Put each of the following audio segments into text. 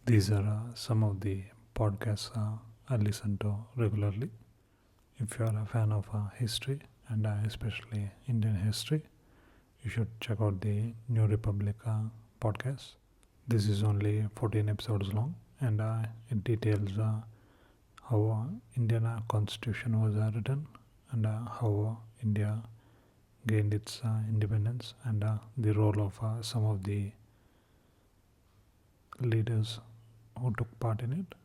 These are some of the podcasts I listen to regularly. If you are a fan of history and especially Indian history, you should check out the New Republic podcast. This is only 14 episodes long and it details how Indian constitution was written and how India gained its independence and the role of some of the leaders who took part in it.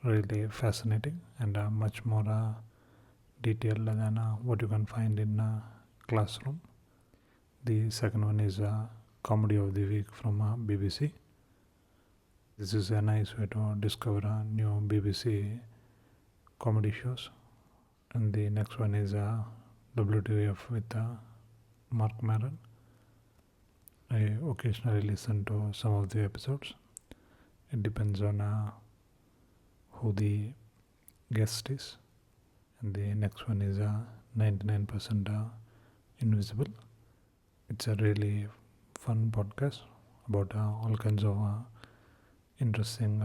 Really fascinating and much more detailed than what you can find in a classroom. The second one is Comedy of the Week from BBC. This is a nice way to discover new BBC comedy shows. And the next one is WTF with Marc Maron. I occasionally listen to some of the episodes. It depends on who the guest is. And the next one is 99% Invisible. It's a really fun podcast about all kinds of interesting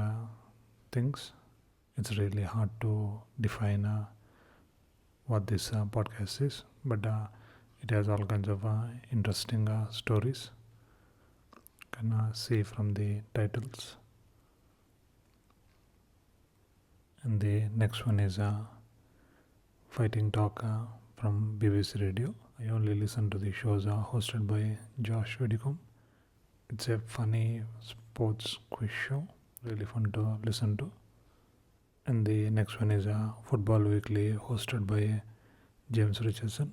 things. It's really hard to define what this podcast is, but it has all kinds of interesting stories. You can see from the titles. And the next one is Fighting Talk from BBC Radio. I only listen to the shows hosted by Josh Widdicombe. It's a funny sports quiz show, really fun to listen to. And the next one is Football Weekly, hosted by James Richardson.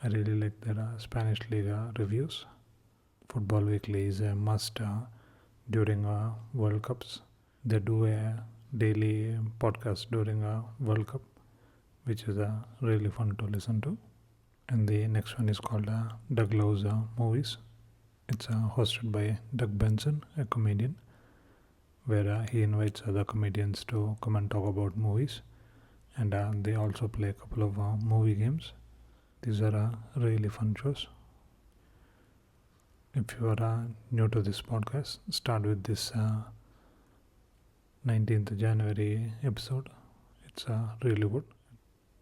I really like their Spanish League reviews. Football Weekly is a must during World Cups. They do a daily podcast during a World Cup, which is really fun to listen to. And the next one is called Doug Loves Movies. It's hosted by Doug Benson, a comedian, where he invites other comedians to come and talk about movies. And they also play a couple of movie games. These are really fun shows. If you are new to this podcast, start with this 19th January episode. It's really good.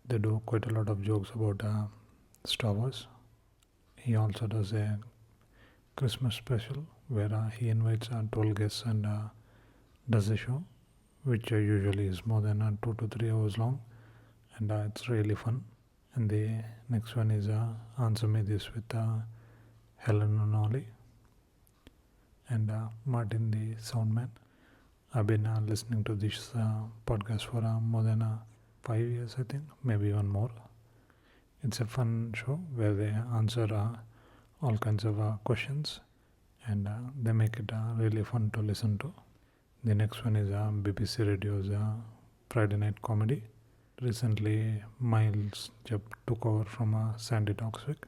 They do quite a lot of jokes about Star Wars. He also does a Christmas special where he invites 12 guests and does a show, which usually is more than 2 to 3 hours long, and it's really fun. And the next one is Answer Me This with Helen O'Nolly and Martin the Soundman. I've been listening to this podcast for more than 5 years, I think, maybe even more. It's a fun show where they answer all kinds of questions and they make it really fun to listen to. The next one is BBC Radio's Friday Night Comedy. Recently, Miles Jupp took over from Sandy Toksvik,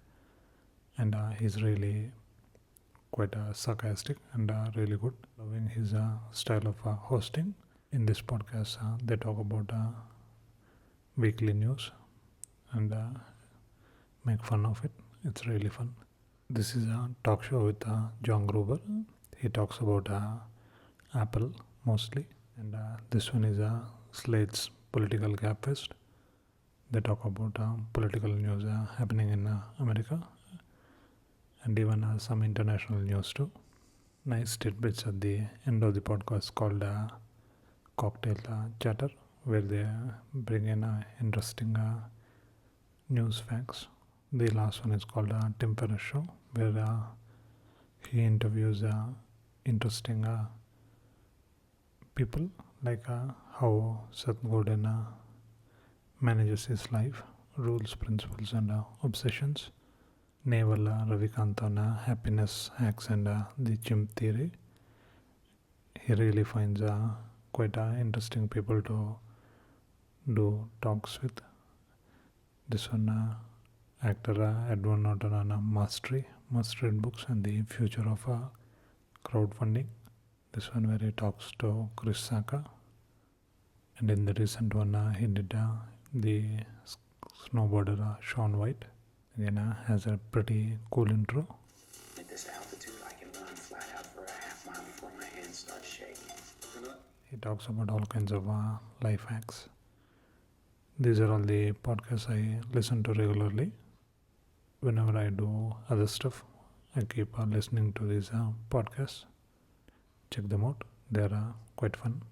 and he's really quite sarcastic and really good. Loving his style of hosting. In this podcast, they talk about weekly news and make fun of it. It's really fun. This is a talk show with John Gruber. He talks about Apple mostly, and this one is Slate's Political Gabfest. They talk about political news happening in America and even some international news too. Nice tidbits at the end of the podcast called Cocktail Chatter, where they bring in interesting news facts. The last one is called Tim Ferriss Show, where he interviews interesting people like how Seth Godin manages his life, rules, principles, and obsessions. Naval Ravikant on happiness hacks and the chimp theory. He really finds quite interesting people to do talks with. This one, actor Edward Norton on Mastery, Must-Read Books and the Future of Crowdfunding. This one where he talks to Chris Saka. And in the recent one, he did the snowboarder Sean White. Again, has a pretty cool intro. At this altitude, I can run flat out for a half mile before my hands start shaking. He talks about all kinds of life hacks. These are all the podcasts I listen to regularly. Whenever I do other stuff, I keep listening to these podcasts. Check them out, they are quite fun.